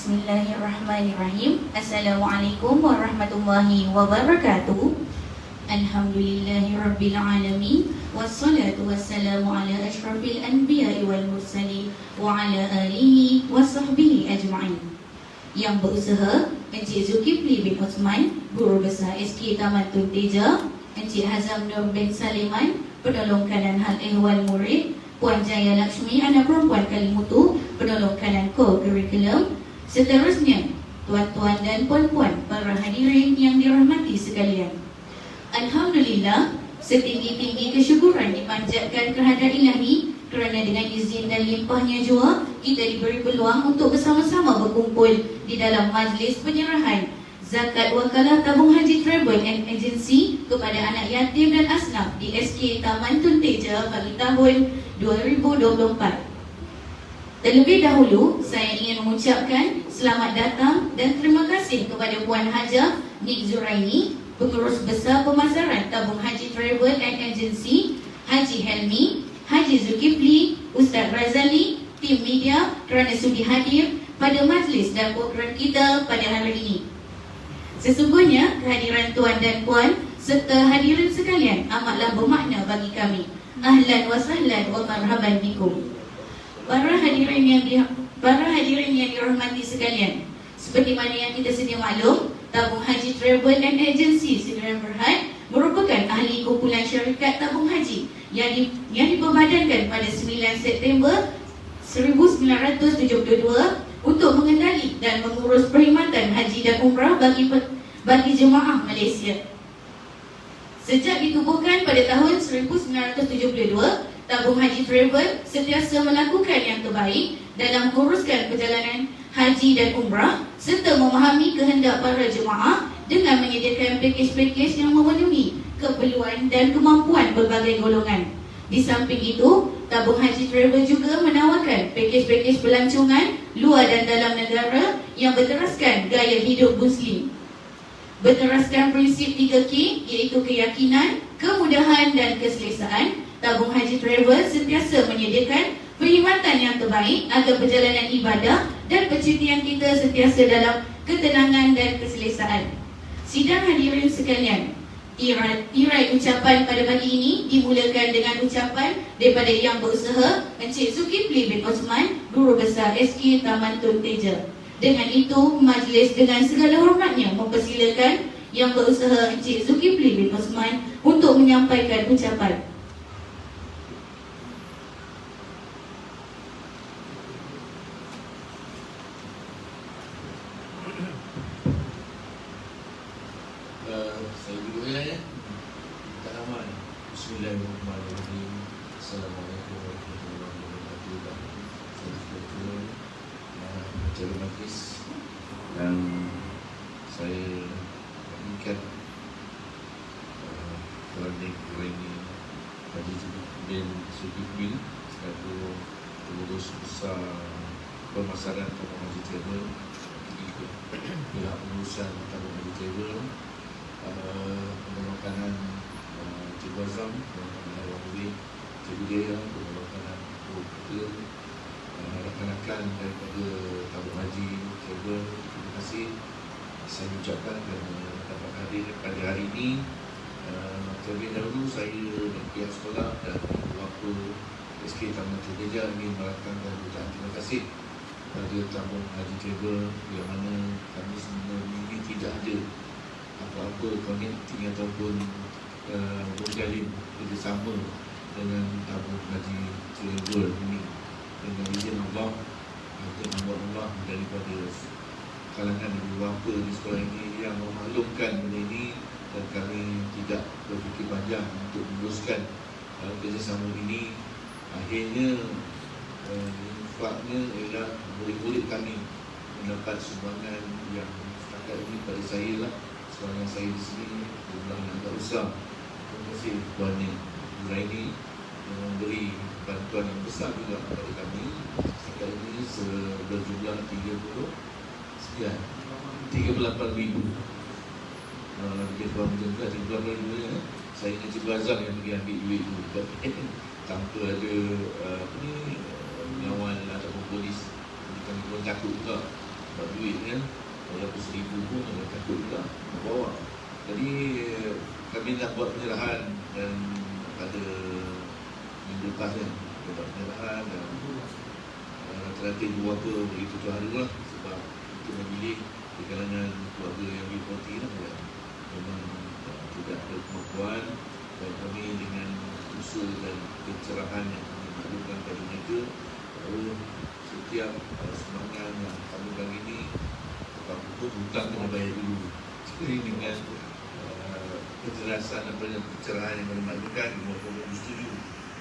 Bismillahirrahmanirrahim. Assalamualaikum warahmatullahi wabarakatuh. Alhamdulillahirabbil alamin. Wassalatu wassalamu ala asyrafil anbiya'i wal mursalin wa ala alihi wa sahbihi ajma'in. Yang berusaha Encik Zulkifli bin Osman, Guru Besar SK Taman Tun Teja, Encik Hazam Nur bin Saliman, Penolong Kanan Hal Ehwal Murid, Puan Jaya Lakshmi, anak perempuan Kalimutu, Penolong Kanan Co-Curriculum. Seterusnya, tuan-tuan dan puan-puan, para hadirin yang dirahmati sekalian, alhamdulillah, setinggi-tinggi kesyukuran dipanjatkan kehadrat Ilahi kerana dengan izin dan limpahnya jua kita diberi peluang untuk bersama-sama berkumpul di dalam majlis penyerahan zakat wakalah tabung haji travel and agency kepada anak yatim dan asnaf di SK Taman Tun Teja bagi tahun 2024. Terlebih dahulu, saya ingin mengucapkan selamat datang dan terima kasih kepada Puan Haja Nik Zuraini, Pengurus Besar Pemasaran Tabung Haji Travel and Agency, Haji Helmi, Haji Zulkifli, Ustaz Razali, tim media kerana sudi hadir pada majlis dan program kita pada hari ini. Sesungguhnya kehadiran tuan dan puan serta hadirin sekalian amatlah bermakna bagi kami. Ahlan wa sahlan wa marhaban bikum. Para hadirin yang dirahmati sekalian, seperti mana yang kita sedia maklum, Tabung Haji Travel and Agency Sdn Bhd merupakan ahli kumpulan syarikat tabung haji yang diperbadankan pada 9 September 1972 untuk mengendali dan mengurus perkhidmatan haji dan umrah bagi jemaah Malaysia. Sejak ditubuhkan pada tahun 1972, Tabung Haji Travel sentiasa melakukan yang terbaik dalam menguruskan perjalanan haji dan umrah serta memahami kehendak para jemaah dengan menyediakan pakej-pakej yang memenuhi keperluan dan kemampuan berbagai golongan. Di samping itu, Tabung Haji Travel juga menawarkan pakej-pakej pelancongan luar dan dalam negara yang berteraskan gaya hidup Muslim. Berteraskan prinsip 3K iaitu keyakinan, kemudahan dan keselesaan. Tabung Haji Travel sentiasa menyediakan perkhidmatan yang terbaik agar perjalanan ibadah dan percutian kita sentiasa dalam ketenangan dan keselesaan. Sidang hadirin sekalian, tirai ucapan pada pagi ini dimulakan dengan ucapan daripada Yang Berusaha Encik Zulkifli bin Osman, Guru Besar SK Taman Tun Teja. Dengan itu, majlis dengan segala hormatnya mempersilakan Yang Berusaha Encik Zulkifli bin Osman untuk menyampaikan ucapan. Saya dulu ya. Minta nama ni. Bismillahirrahmanirrahim. Assalamualaikum warahmatullahi wabarakatuh. Saya Encik Makis dan saya mengingat kerana ini Haji bin Zulkifli selaku pengurus besar pemasaran tabung haji travel pihak pengurusan tabung haji travel, Penolong Kanan Cikgu Azam, Penolong Murid Cikgu Jaya, Penolong Kanan Pukul, rakan-rakan daripada Tabung Haji Travel, terima kasih saya ucapkan kerana dapat hadir pada hari ini. Terlebih dahulu saya dan pihak sekolah dan waktu SK Taman Tun Teja ingin merakamkan ucapan terima kasih kepada Tabung Haji Travel yang mana kami sebenarnya ini tidak ada apa-apa connecting ataupun menjalin kerjasama dengan Tabung Haji Travel ini. Dengan izin Allah, dengan Allah daripada kalangan ibu bapa di sekolah ini yang memaklumkan benda ini, dan kami tidak berfikir panjang untuk meneruskan kerjasama ini. Akhirnya manfaatnya ialah murid-murid kami mendapat sumbangan yang setakat ini pada saya lah. Sumbangan saya di sini jumlah yang agak besar. Terima kasih Puan Zuraini yang memberi bantuan yang besar juga kepada kami. Setakat ini berjumlah 38,000. Saya dengan Cikgu Azam yang pergi ambil duit tu tanpa ada pengawal ataupun polis. Kami pun takut juga Sebab duit kan, walaupun 1,000 pun agak takut juga nak bawa. Jadi kami nak buat penyerahan dan pada minggu lepas kan, kita buat penyerahan dan rata-rata ibu bapa beri 7 hari lah, sebab kita memilih di kalangan keluarga yang B40 lah ya. Memang tidak ada kemampuan, dan kami dengan usaha dan pencerahan yang kami maklumkan pada mereka, bahawa setiap semangat yang kami bagi ini apapun hutang kena bayar dulu. Jadi dengan penjelasan dan pencerahan yang kami maklumkan, ibu bapa bersetuju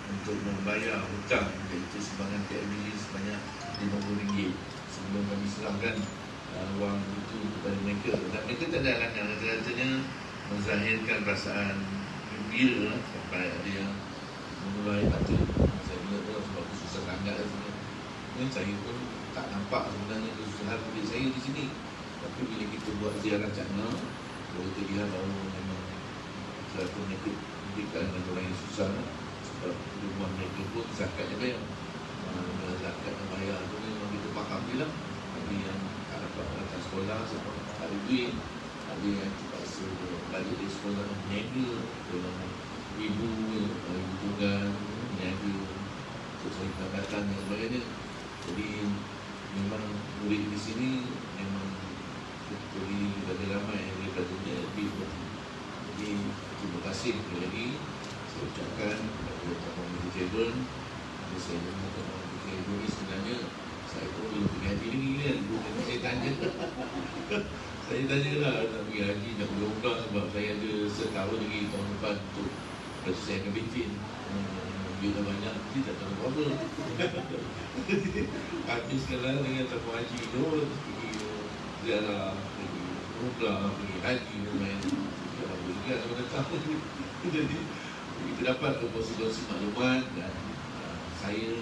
untuk membayar hutang, iaitu sumbangan PIBG sebanyak RM50 sebelum kami serahkan wang itu kepada mereka. Dan mereka tak ada halangan, rata-ratanya menzahirkan perasaan gembira lah, sampai ada yang memulai baca. Saya ingat pun sebab itu susah sangat rasanya. Dan saya pun tak nampak sebenarnya kesusahan kulit saya di sini. Tapi bila kita buat ziarah Cakna, baru terlihat bahawa memang satu mereka berikan dengan orang yang susah. Sebab rumah mereka pun zakat je bayar. Zakat yang bayar tu memang kita faham je lah. Ada yang tak dapat datang sekolah sebab tak ada duit. Ada yang terpaksa balik dari sekolah meniaga, tolong ibu tunggal, meniaga untuk cari pendapatan dan sebagainya. Jadi memang murid di sini memang terdiri dari ramai yang daripadanya B40. Jadi terima kasih sekali lagi saya ucapkan kepada Tuan Vegetable. Saya dengar Tuan Vegetable ni sebenarnya saya pun belum pergi haji lagi kan. Bukan saya tanya saya tanya lah nak pergi haji, nak pergi umrah, sebab saya ada setahun lagi tahun depan untuk saya akan bikin. Duit dah banyak, nanti tak tahu apa. Habiskanlah dengan tamu haji tu, pergi ziarah, pergi umrah, pergi haji dan lain. Tak apa juga kalau datang. Jadi kita dapat kongsi-kongsi maklumat, dan saya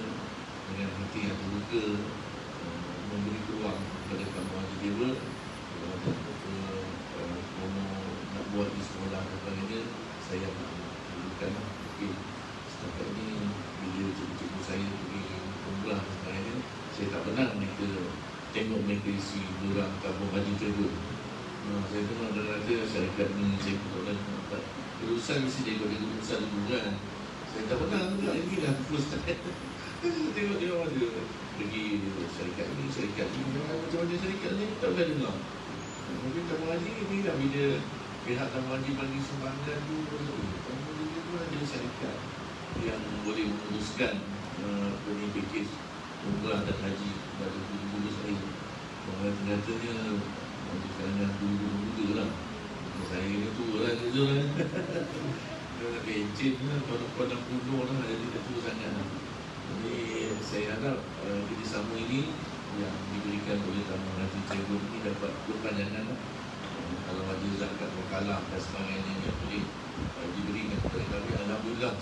dengan hati yang terbuka memberi peluang kepada tamu haji dewa. Kalau nak buat di sekolah dan sebagainya, saya nak berikan mungkin setakat ini bila cikgu-cikgu saya pergi umrah dan sebagainya, saya tak pernah mereka tengok mereka isi borang tabung haji tersebut. Saya pernah ada syarikat ni, saya pun tak pernah urusan mesti dia ikut urusan dulu kan. Saya tak pernah juga lagi lah first time. Tengok dia orang ada pergi syarikat ni, macam-macam syarikat ni, tak boleh dengar. Mungkin tabung haji ni lah bila pihak tabung haji bagi sumbangan tu, tabung haji tu ada syarikat yang boleh memutuskan pakej umrah dan haji pada guru-guru saya. Ternyatanya di kalangan guru-guru muda lah. Saya ni tua lah, jujur lah. Dia nak pencet lah, pada kuno lah, jadi dah tua sangat lah. Jadi saya harap kerjasama ini yang diberikan oleh tamu haji Cirebon ini dapat berpanjangan lah. Kalau ada zakat wakalah dan sebagainya yang boleh diberikan kepada kami, alhamdulillah.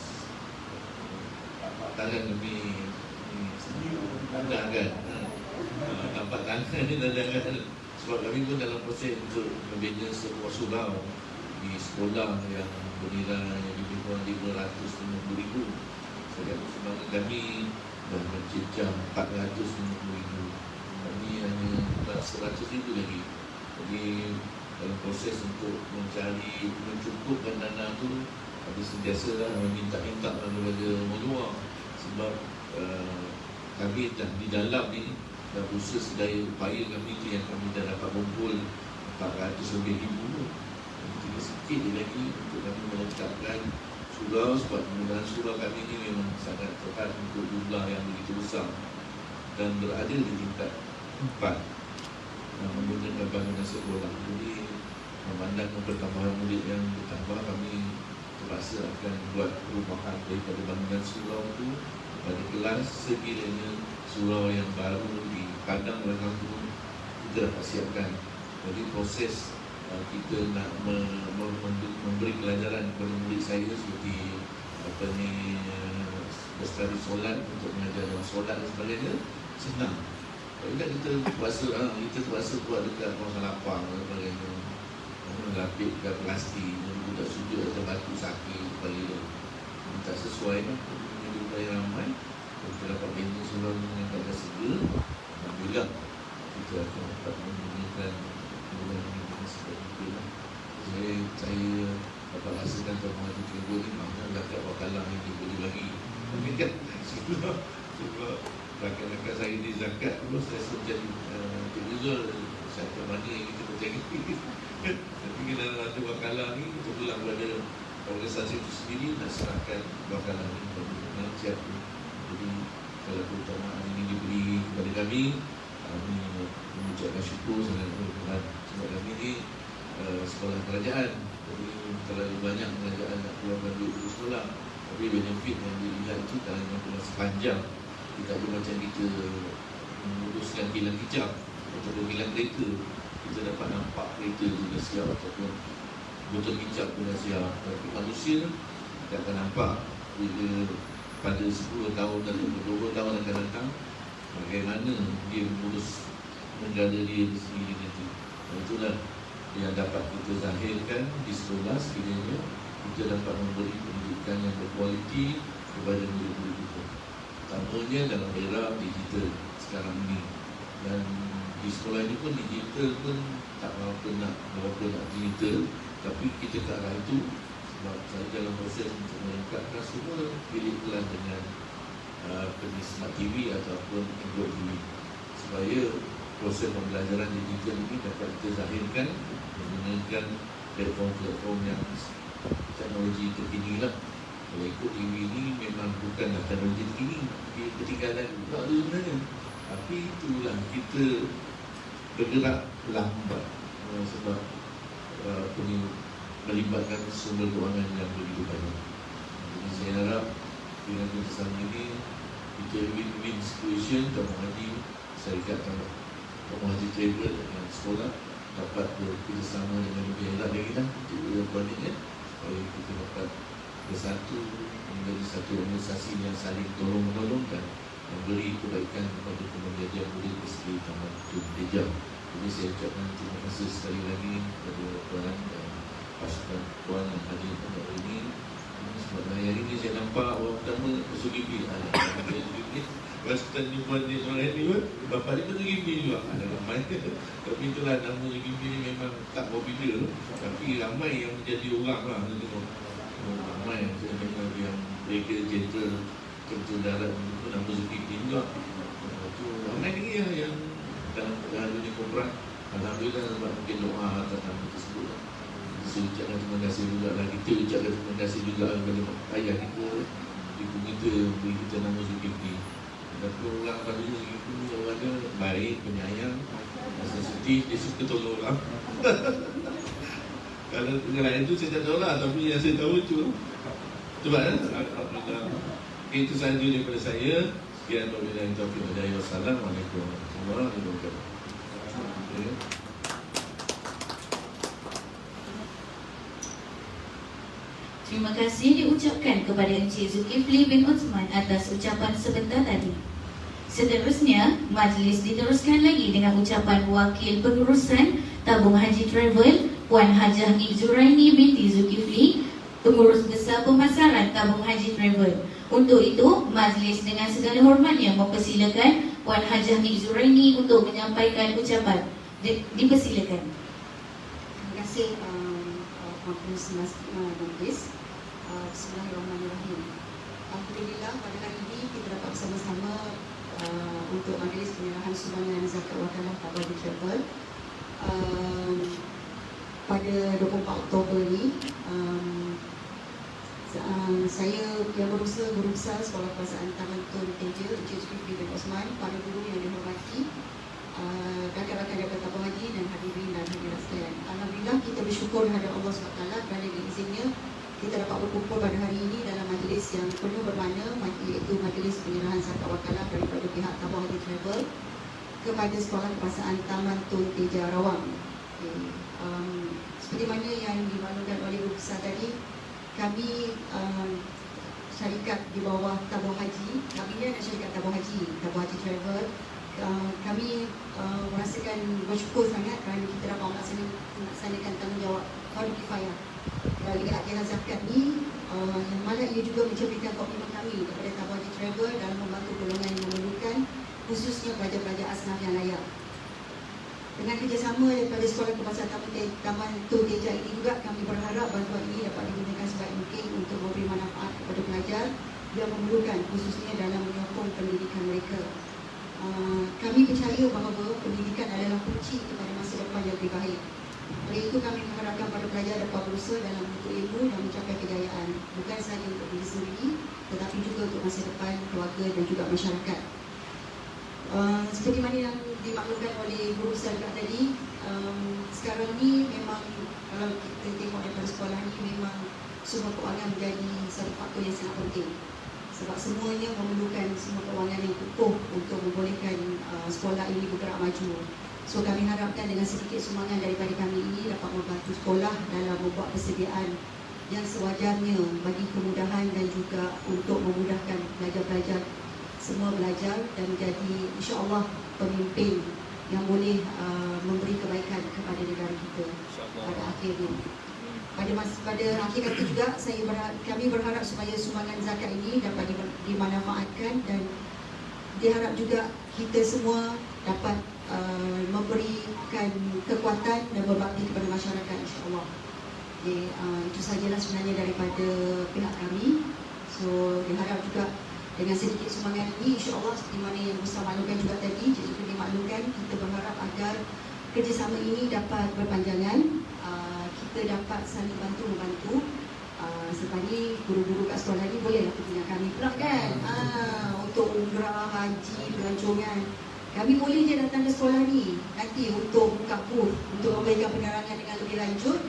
Tangan kami dah kan, nampak tangan ni dah kan. Sebab kami pun dalam proses untuk membina sebuah surau di sekolah yang bernilai lebih kurang RM550,000. Sedangkan sumbangan kami dah mencecah RM450,000. Kami hanya RM100,000 lagi. Jadi dalam proses untuk mencari mencukupkan dana tu, ada sentiasalah meminta-minta kepada menua. Sebab kami dah di dalam ni dah berusaha sedaya upaya kami tu yang kami dah dapat kumpul RM400,000 lebih. Tinggal sikit je lagi untuk kami meletakkan surau, sebab penggunaan surau kami ni memang sangat tepat untuk jumlah yang begitu besar dan berada di tingkat 4 menggunakan bangunan sekolah. Jadi memandang pertambahan murid yang bertambah, kami terpaksa akan buat perubahan daripada bangunan surau itu pada kelas. Sekiranya surau yang baru di padang belakang itu kita dapat siapkan. Jadi proses kita nak memberi pelajaran kepada murid saya seperti bestari solat, untuk mengajar dalam solat dan sebagainya, senang. Kalau kita terpaksa buat dekat kawasan lapang dan sebagainya, melapikkan plastik, budak sujud atau batu sakit kepala dia, tak sesuai lah. Jadi ramai kita dapat bina surau dengan keadaan segera. Alhamdulillah kita akan dapat menggunakan bulan ini dengan sebaik mungkin. Saya dapat rasakan Tuan Mahathir Travel ni mana zakat wakalah ini boleh bagi. Mungkin kan sebab rakan-rakan saya di zakat dulu saya suruh jadi televizor siapa mana yang kita percaya. Tapi kena ada wakalah ni kebetulan pada organisasi itu sendiri nak serahkan wakalah ni kepada siapa. Jadi kalau keutamaan ini diberi kepada kami mengucapkan syukur sangat kepada Tuhan. Sebab kami ni sekolah kerajaan, jadi terlalu banyak kerajaan nak keluarkan duit untuk sekolah. Tapi benefit yang dilihat itu dalam masa panjang. Kita ada macam kita menguruskan kilang kicap ataupun kilang kereta, kita dapat nampak kereta juga siap ataupun botol kicap pun dah siap. Tapi manusia kita akan nampak bila pada 10 tahun dan 20 tahun akan datang bagaimana dia mengurus negara dia sendiri nanti. Itulah yang dapat kita zahirkan di sekolah sekiranya kita dapat memberi pendidikan yang berkualiti kepada murid-murid kita. Utamanya dalam era digital sekarang ini. Dan di sekolah ini pun digital pun tak berapa nak digital, tapi kita ke arah itu sebab saya dalam proses untuk melengkapkan semua bilik kelas dengan jenis smart TV ataupun Android TV supaya proses pembelajaran digital ini dapat kita zahirkan menggunakan platform-platform yang teknologi terkini lah. Kalau ikut TV ini memang bukanlah teknologi terkini, dia ketinggalan juga sebenarnya. Tapi itulah kita bergerak lambat sebab melibatkan sumber kewangan yang begitu banyak. Jadi saya harap dengan kerjasama ini kita win-win situation. Tuan Mahathir, syarikat Tuan Mahathir Travel dengan sekolah dapat bekerjasama dengan lebih erat lagi lah untuk planning supaya kita dapat bersatu menjadi satu organisasi yang saling tolong-menolong dan memberi kebaikan kepada pengajar murid SD Taman Tun Teja. Jadi saya ucapkan terima kasih sekali lagi kepada Tuan dan pasukan Tuan yang hadir pada hari ini. Sebab hari ini saya nampak orang pertama Zulkifli. Pasukan jumpa di sore ini pun bapa dia pun Zulkifli juga. Ada ramai. Tapi itulah nama Zulkifli ni memang tak popular. Tapi ramai yang menjadi orang lah. Ramai yang mereka gentle darat itu nama Zulkifli juga. Itu ramai lagi lah yang dalam dunia korporat. Alhamdulillah sebab mungkin doa atas nama tersebut. Saya ucapkan terima kasih juga lah. Kita ucapkan terima kasih juga kepada ayah kita, ibu kita beri kita nama Zulkifli. Tapi orang pada Zulkifli orang dia baik, penyayang, sensitif, dia suka tolong orang. Kalau dengan itu saya tak tahu lah, tapi yang saya tahu itu sebab itu sahaja daripada saya. Sekian wabillahi taufiq wal hidayah. Wassalamualaikum warahmatullahi wabarakatuh. Terima kasih diucapkan kepada Encik Zulkifli bin Uthman atas ucapan sebentar tadi. Seterusnya, majlis diteruskan lagi dengan ucapan Wakil Pengurusan Tabung Haji Travel Puan Hajah Nik Zuraini binti Zulkifli, Pengurus Besar Pemasaran Tabung Haji Travel. Untuk itu, majlis dengan segala hormatnya mempersilakan Puan Hajah Nik Zuraini untuk menyampaikan ucapan. Dipersilakan. Terima kasih Puan Majlis. Bismillahirrahmanirrahim. Alhamdulillah pada hari ini kita dapat bersama-sama untuk majlis penyerahan sumbangan zakat wakalah Tabung Haji Travel pada 24 Oktober ini. Saya yang berusaha Guru Besar Sekolah Perasaan Taman Tun Teja, Encik Zulkifli bin Uthman, para guru yang dihormati, rakan-rakan daripada Tabung Haji dan hadirin dan hadirat sekalian. Alhamdulillah kita bersyukur kepada Allah SWT kerana diizinnya kita dapat berkumpul pada hari ini dalam majlis yang penuh bermakna, iaitu majlis penyerahan zakat wakalah daripada pihak Tabung Haji Travel kepada Sekolah Perasaan Taman Tun Teja Rawang. Seperti mana yang dimaklumkan oleh Guru Besar tadi, kami syarikat di bawah Tabung Haji, kami ni ada syarikat Tabung Haji Travel. Kami merasakan bersyukur sangat kerana kita dapat melaksanakan tanggungjawab fardu kifayah dari akhirat zakat ni, yang mana ia juga mencerminkan komitmen kami kepada Tabung Haji Travel dalam membantu golongan yang memerlukan, khususnya pelajar-pelajar asnaf yang layak. Dengan kerjasama daripada Sekolah Kebangsaan Taman Tun Teja ini juga, kami berharap bantuan ini dapat digunakan sebaik mungkin untuk memberi manfaat kepada pelajar yang memerlukan, khususnya dalam menyokong pendidikan mereka. Kami percaya bahawa pendidikan adalah kunci kepada masa depan yang lebih baik. Oleh itu, kami mengharapkan pada pelajar dapat berusaha dalam menuntut ilmu dan mencapai kejayaan, bukan sahaja untuk diri sendiri, tetapi juga untuk masa depan keluarga dan juga masyarakat. Seperti mana yang dimaklumkan oleh Guru Besar tadi, sekarang ni memang kalau kita tengok daripada sekolah ni, memang sumber kewangan menjadi satu faktor yang sangat penting. Sebab semuanya memerlukan sumber kewangan yang utuh untuk membolehkan sekolah ini bergerak maju. So kami harapkan dengan sedikit sumbangan daripada kami ini dapat membantu sekolah dalam membuat persediaan yang sewajarnya bagi kemudahan dan juga untuk memudahkan pelajar-pelajar semua belajar dan menjadi insya-Allah pemimpin yang boleh memberi kebaikan kepada negara kita pada akhirnya. Pada akhir kata juga, kami berharap supaya sumbangan zakat ini dapat dimanfaatkan dan diharap juga kita semua dapat memberikan kekuatan dan berbakti kepada masyarakat, insya-Allah. Okay, itu sajalah sebenarnya daripada pihak kami. So diharap juga dengan sedikit sumbangan ini, insya-Allah seperti mana yang Ustaz maklumkan juga tadi, juga dimaklumkan, kita berharap agar kerjasama ini dapat berpanjangan, kita dapat saling bantu-membantu. Sebab ni guru-guru kat sekolah ni bolehlah pergi dengan kami pula kan, untuk umrah, haji, pelancongan. Kami boleh je datang ke sekolah ni nanti untuk buka booth, untuk memberikan penerangan dengan lebih lanjut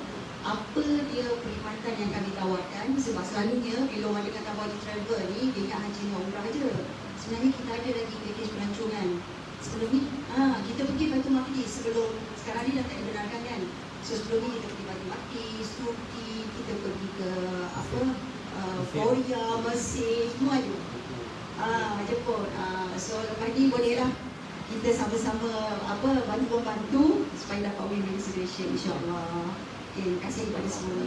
apa dia perkhidmatan yang kami tawarkan. Sebab selalunya bila orang dengar tabung travel ni, dia ingat haji dan umrah je. Sebenarnya kita ada lagi package pelancongan. Sebelum ni, kita pergi Baitul Maqdis sebelum, sekarang ni dah tak dibenarkan kan. So sebelum ni kita pergi Baitul Maqdis, Turki, kita pergi ke Korea, Mesir, semua je. Jepun. So lepas ni bolehlah kita sama-sama bantu-bantu supaya dapat win-win situation, insya-Allah. Okay, terima kasih kepada semua.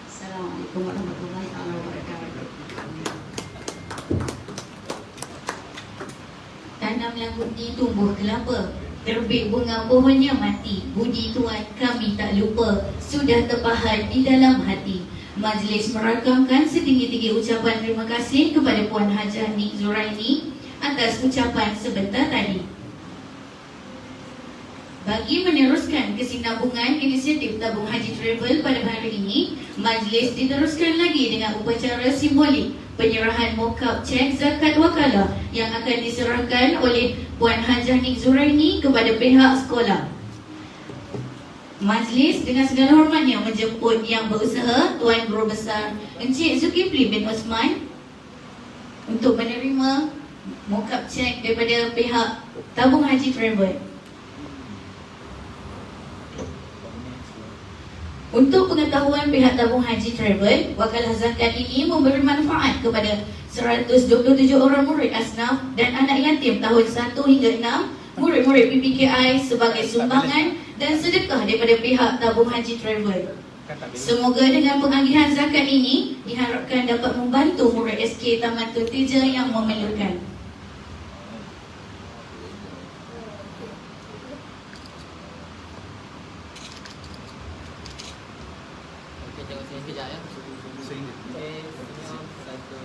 Assalamualaikum warahmatullahi wabarakatuh. Tanamlah budi tumbuh kelapa, terbit bunga pohonnya mati. Budi Tuhan kami tak lupa, sudah terpahat di dalam hati. Majlis merakamkan setinggi-tinggi ucapan terima kasih kepada Puan Hajah Nik Zuraini atas ucapan sebentar tadi. Bagi meneruskan kesinambungan inisiatif tabung haji travel pada hari ini, majlis diteruskan lagi dengan upacara simbolik penyerahan mokab cek zakat wakalah yang akan diserahkan oleh Puan Hajah Nik Zuraini kepada pihak sekolah. Majlis dengan segala hormatnya menjemput yang berusaha Tuan Guru Besar Encik Zulkifli bin Osman untuk menerima mokab cek daripada pihak tabung haji travel. Untuk pengetahuan pihak tabung haji travel, wakalah zakat ini memberi manfaat kepada 127 orang murid asnaf dan anak yatim tahun 1 hingga 6, murid-murid PPKI sebagai sumbangan dan sedekah daripada pihak tabung haji travel. Semoga dengan pengagihan zakat ini diharapkan dapat membantu murid SK Taman Tun Teja yang memerlukan. Tengok sini sekejap ya. Okey, senyum. Satu,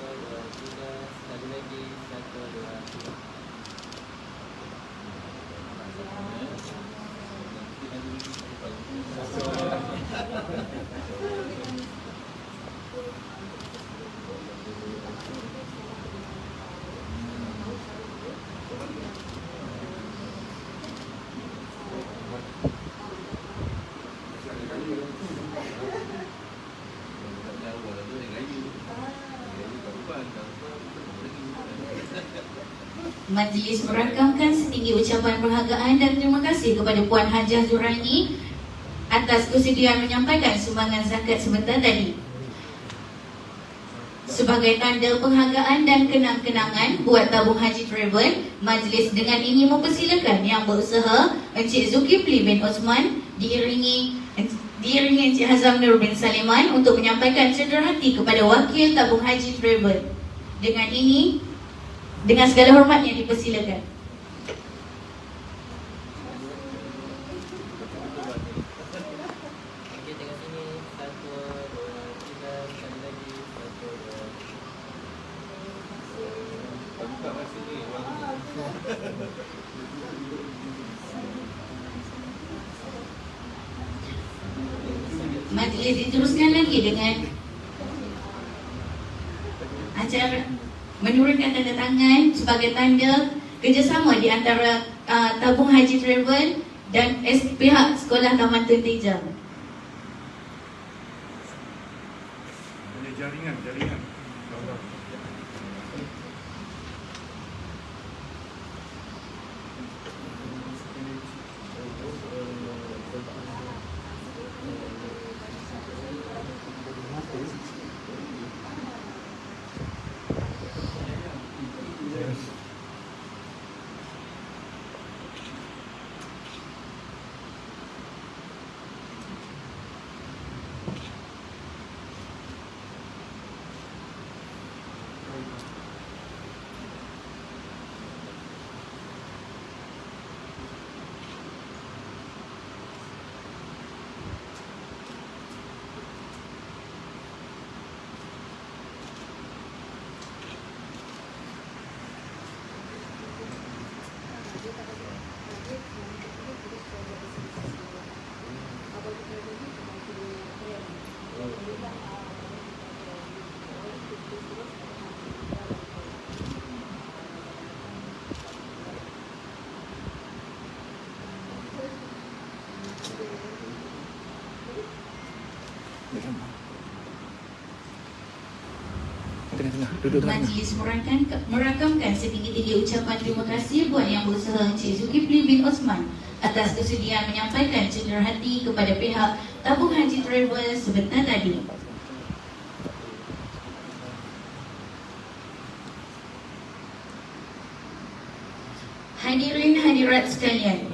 dua, tiga. Satu lagi. Satu, dua, tiga. Majlis merakamkan setinggi ucapan penghargaan dan terima kasih kepada Puan Hajah Zuraini atas kesediaan menyampaikan sumbangan zakat sebentar tadi. Sebagai tanda penghargaan dan kenang-kenangan buat tabung haji travel, majlis dengan ini mempersilakan yang berusaha Encik Zulkifli bin Osman diiringi Encik Hazam Nur bin Saliman untuk menyampaikan cedera hati kepada wakil tabung haji travel. Dengan ini, dengan segala hormatnya dipersilakan. Majlis diteruskan lagi dengan acara menurunkan tanda tangan sebagai tanda kerjasama di antara Tabung Haji Travel dan pihak Sekolah Taman Tun Teja. Jaringan. Tengah-tengah, duduk tengah. Majlis merakamkan setinggi-tinggi ucapan terima kasih buat Yang Berusaha Encik Zulkifli bin Osman atas kesediaan menyampaikan cenderahati kepada pihak Tabung Haji Travel sebentar tadi. Hadirin hadirat sekalian,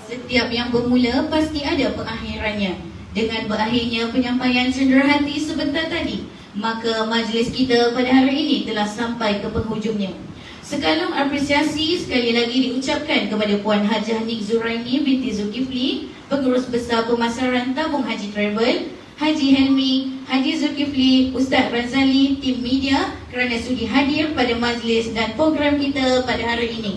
setiap yang bermula pasti ada pengakhirannya. Dengan berakhirnya penyampaian cenderahati sebentar tadi, maka majlis kita pada hari ini telah sampai ke penghujungnya. Sekalung apresiasi sekali lagi diucapkan kepada Puan Hajah Nik Zuraini binti Zulkifli, Pengurus Besar Pemasaran Tabung Haji Travel, Haji Helmi, Haji Zulkifli, Ustaz Razali, tim media kerana sudi hadir pada majlis dan program kita pada hari ini.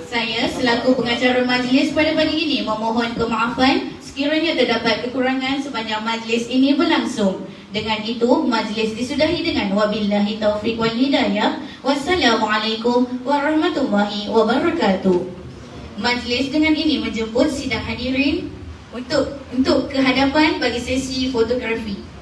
Saya selaku pengacara majlis pada pagi ini memohon kemaafan sekiranya terdapat kekurangan sepanjang majlis ini berlangsung. Dengan itu, majlis disudahi dengan wabillahi taufiq wal hidayah. Wassalamualaikum warahmatullahi wabarakatuh. Majlis dengan ini menjemput sidang hadirin untuk ke hadapan bagi sesi fotografi.